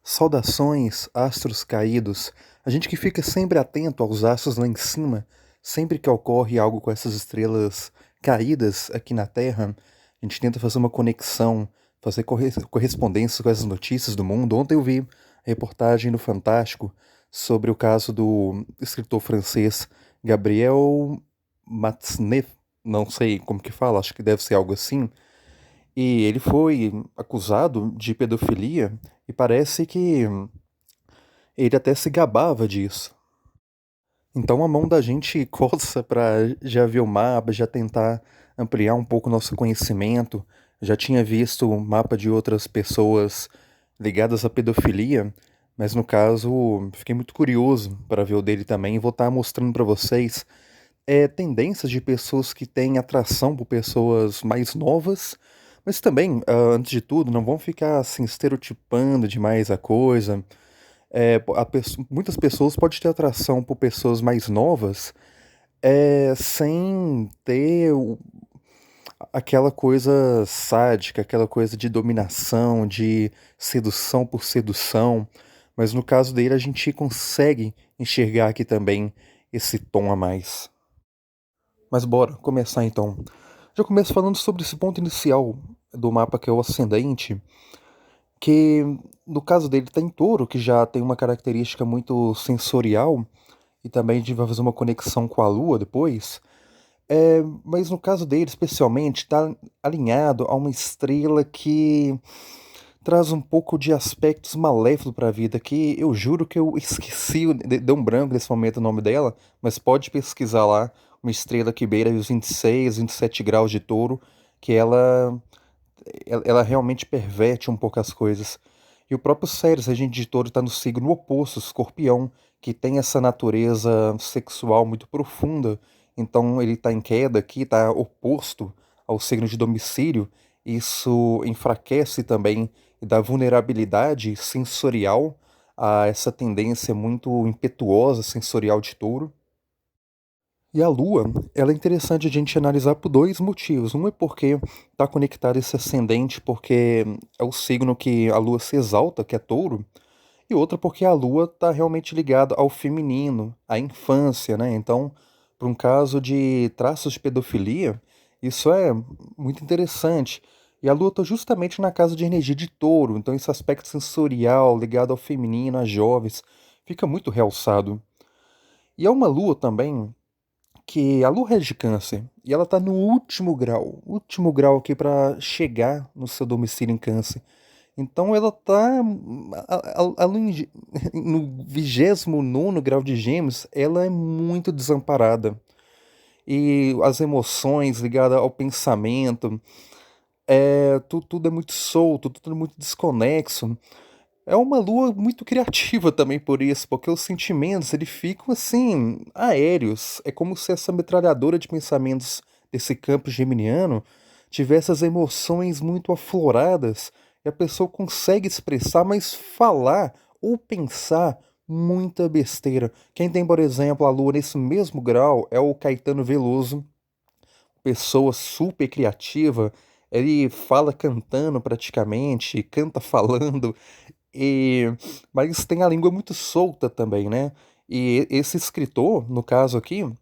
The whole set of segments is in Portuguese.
Saudações, astros caídos. A gente que fica sempre atento aos astros lá em cima, sempre que ocorre algo com essas estrelas caídas aqui na Terra, a gente tenta fazer uma conexão, fazer correspondência com essas notícias do mundo. Ontem eu vi a reportagem no Fantástico sobre o caso do escritor francês Gabriel Matzneff, não sei como que fala, acho que deve ser algo assim, e ele foi acusado de pedofilia e parece que ele até se gabava disso. Então a mão da gente coça para já ver o mapa, já tentar ampliar um pouco o nosso conhecimento. Já tinha visto o mapa de outras pessoas ligadas à pedofilia, mas no caso fiquei muito curioso para ver o dele também e vou estar mostrando para vocês tendências de pessoas que têm atração por pessoas mais novas, mas também, antes de tudo, não vão ficar assim estereotipando demais a coisa. Muitas pessoas podem ter atração por pessoas mais novas, sem ter aquela coisa sádica, aquela coisa de dominação, de sedução por sedução. Mas no caso dele, a gente consegue enxergar aqui também esse tom a mais. Mas bora começar então. Já começo falando sobre esse ponto inicial do mapa que é o ascendente, que no caso dele está em touro, que já tem uma característica muito sensorial, e também a gente vai fazer uma conexão com a lua depois. Mas no caso dele, especialmente, está alinhado a uma estrela que traz um pouco de aspectos maléficos para a vida, que eu juro que eu esqueci, deu um branco nesse momento o nome dela, mas pode pesquisar lá, uma estrela que beira os 26, 27 graus de touro, que ela realmente perverte um pouco as coisas. E o próprio Ceres, regente de touro, está no signo oposto, escorpião, que tem essa natureza sexual muito profunda. Então ele está em queda aqui, está oposto ao signo de domicílio. Isso enfraquece também e dá vulnerabilidade sensorial a essa tendência muito impetuosa sensorial de touro. E a Lua, ela é interessante a gente analisar por dois motivos. Um é porque está conectado esse ascendente, porque é o signo que a Lua se exalta, que é touro, e outra porque a Lua está realmente ligada ao feminino, à infância, né? Então, para um caso de traços de pedofilia, isso é muito interessante. E a Lua está justamente na casa de energia de touro, então esse aspecto sensorial ligado ao feminino, às jovens, fica muito realçado. E é uma Lua também que a Lua rege Câncer e ela tá no último grau aqui para chegar no seu domicílio em Câncer. Então ela tá além no 29º grau de Gêmeos, ela é muito desamparada. E as emoções ligadas ao pensamento, tudo é muito solto, tudo é muito desconexo. É uma lua muito criativa também por isso, porque os sentimentos eles ficam assim, aéreos. É como se essa metralhadora de pensamentos desse campo geminiano tivesse as emoções muito afloradas e a pessoa consegue expressar, mas falar ou pensar muita besteira. Quem tem, por exemplo, a lua nesse mesmo grau é o Caetano Veloso, pessoa super criativa. Ele fala cantando praticamente, canta falando. E, mas tem a língua muito solta também, né? E esse escritor, no caso aqui,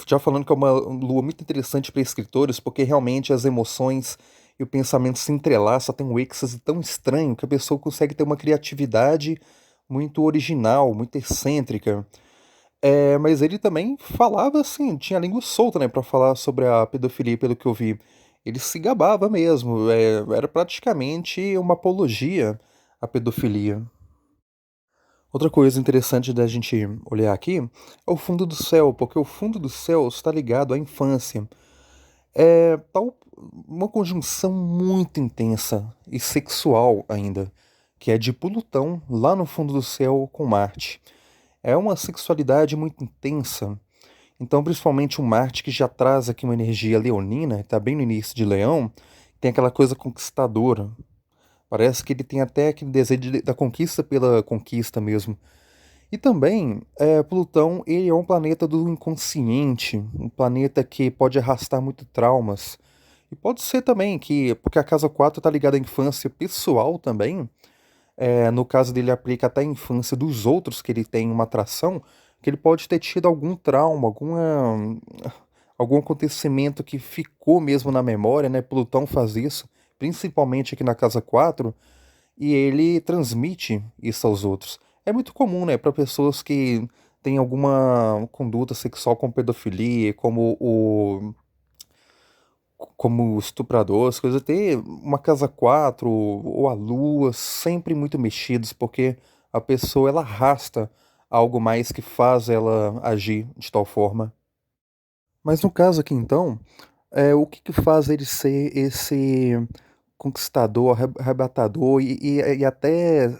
já falando que é uma lua muito interessante para escritores, porque realmente as emoções e o pensamento se entrelaçam, tem um êxtase tão estranho que a pessoa consegue ter uma criatividade muito original, muito excêntrica. Mas ele também falava assim, tinha a língua solta, né, para falar sobre a pedofilia, pelo que eu vi. Ele se gabava mesmo, era praticamente uma apologia à pedofilia. Outra coisa interessante da gente olhar aqui é o fundo do céu, porque o fundo do céu está ligado à infância. Uma conjunção muito intensa e sexual ainda, que é de Plutão lá no fundo do céu com Marte. É uma sexualidade muito intensa. Então, principalmente o Marte, que já traz aqui uma energia leonina, está bem no início de Leão, tem aquela coisa conquistadora. Parece que ele tem até aquele desejo da conquista pela conquista mesmo. E também, Plutão, ele é um planeta do inconsciente, um planeta que pode arrastar muito traumas. E pode ser também que, porque a casa 4 está ligada à infância pessoal também, No caso dele, aplica até a infância dos outros que ele tem uma atração, que ele pode ter tido algum trauma, algum acontecimento que ficou mesmo na memória, né? Plutão faz isso, principalmente aqui na casa 4 e ele transmite isso aos outros. É muito comum, né, para pessoas que têm alguma conduta sexual com pedofilia, como o estuprador, as coisas, ter uma casa 4 ou a lua sempre muito mexidos, porque a pessoa ela arrasta algo mais que faz ela agir de tal forma. Mas no caso aqui então, o que que faz ele ser esse conquistador, arrebatador e até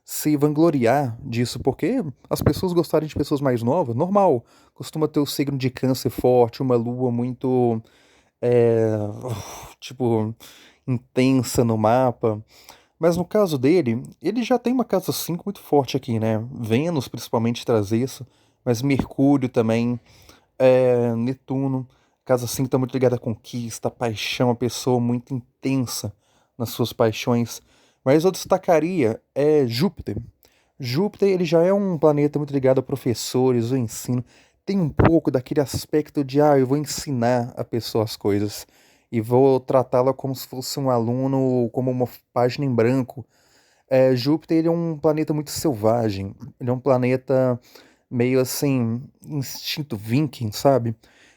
se vangloriar disso? Porque as pessoas gostarem de pessoas mais novas, normal. Costuma ter o signo de câncer forte, uma lua muito, é, tipo, intensa no mapa. Mas no caso dele, ele já tem uma casa 5 muito forte aqui, né? Vênus principalmente traz isso, mas Mercúrio também. Netuno, casa 5 está muito ligada à conquista, à paixão, a pessoa muito intensa nas suas paixões. Mas eu destacaria Júpiter. Júpiter ele já é um planeta muito ligado a professores, ao ensino. Tem um pouco daquele aspecto de, eu vou ensinar a pessoa as coisas e vou tratá-la como se fosse um aluno, como uma página em branco. Júpiter ele é um planeta muito selvagem. Ele é um planeta meio assim, instinto Viking, sabe?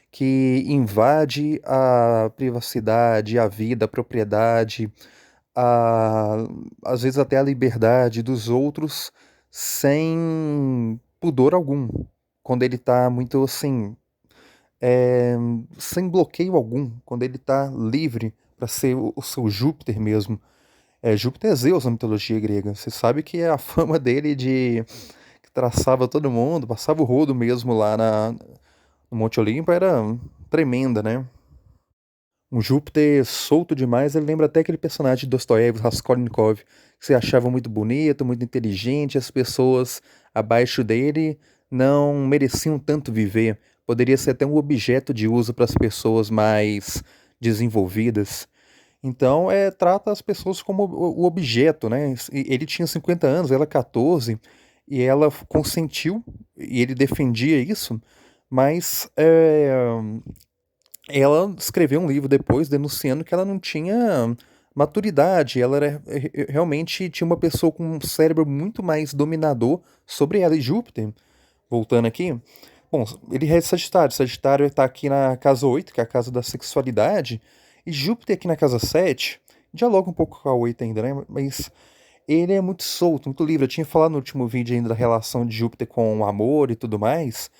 Que invade a privacidade, a vida, a propriedade, a, às vezes até a liberdade dos outros sem pudor algum. Quando ele tá muito assim, é, sem bloqueio algum, quando ele tá livre para ser o seu Júpiter mesmo. Júpiter é Zeus na mitologia grega. Você sabe que a fama dele de que traçava todo mundo, passava o rodo mesmo lá no Monte Olimpo era tremenda, né? Um Júpiter solto demais, ele lembra até aquele personagem de Dostoiévski, Raskolnikov, que você achava muito bonito, muito inteligente, as pessoas abaixo dele não mereciam tanto viver. Poderia ser até um objeto de uso para as pessoas mais desenvolvidas. Então, trata as pessoas como o objeto, né? Ele tinha 50 anos, ela 14, e ela consentiu, e ele defendia isso, mas ela escreveu um livro depois denunciando que ela não tinha maturidade, ela realmente tinha uma pessoa com um cérebro muito mais dominador sobre ela. E Júpiter, voltando aqui, bom, ele é Sagitário, Sagitário está aqui na casa 8, que é a casa da sexualidade, e Júpiter aqui na casa 7 dialoga um pouco com a 8 ainda, né? Mas ele é muito solto, muito livre. Eu tinha falado no último vídeo ainda da relação de Júpiter com o amor e tudo mais.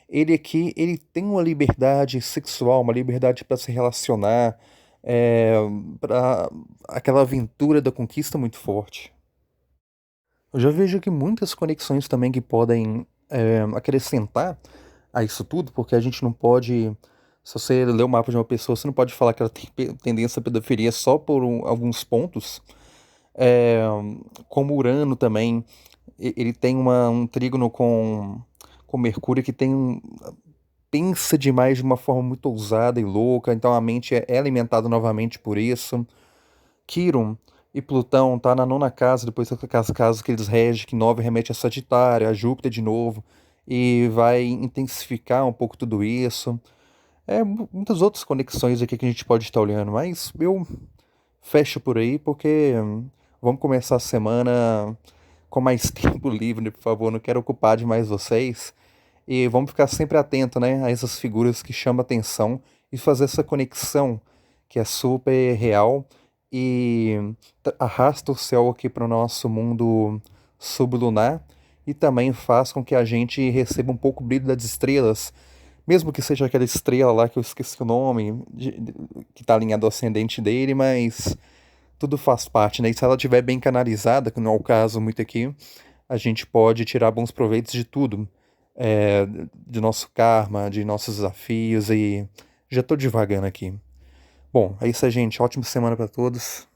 Ele aqui, ele tem uma liberdade sexual, uma liberdade para se relacionar, é, para aquela aventura da conquista muito forte. Eu já vejo aqui muitas conexões também que podem acrescentar a isso tudo, porque a gente não pode. Se você ler o mapa de uma pessoa, você não pode falar que ela tem tendência à pedofilia só por alguns pontos. É, como Urano também, ele tem um trígono com Mercúrio que pensa demais de uma forma muito ousada e louca, então a mente é alimentada novamente por isso. Quiron e Plutão tá na nona casa, depois das casas que eles regem, que 9 remete a Sagitário, a Júpiter de novo, e vai intensificar um pouco tudo isso. Muitas outras conexões aqui que a gente pode estar olhando, mas eu fecho por aí porque vamos começar a semana com mais tempo livre, por favor, não quero ocupar demais vocês. E vamos ficar sempre atento, né, a essas figuras que chamam atenção e fazer essa conexão que é super real e arrasta o céu aqui para o nosso mundo sublunar e também faz com que a gente receba um pouco o brilho das estrelas, mesmo que seja aquela estrela lá que eu esqueci o nome, que está alinhado ao ascendente dele, mas tudo faz parte, né? E se ela estiver bem canalizada, que não é o caso muito aqui, a gente pode tirar bons proveitos de tudo, é, de nosso karma, de nossos desafios e já tô divagando aqui. Bom, é isso aí, gente. Ótima semana para todos.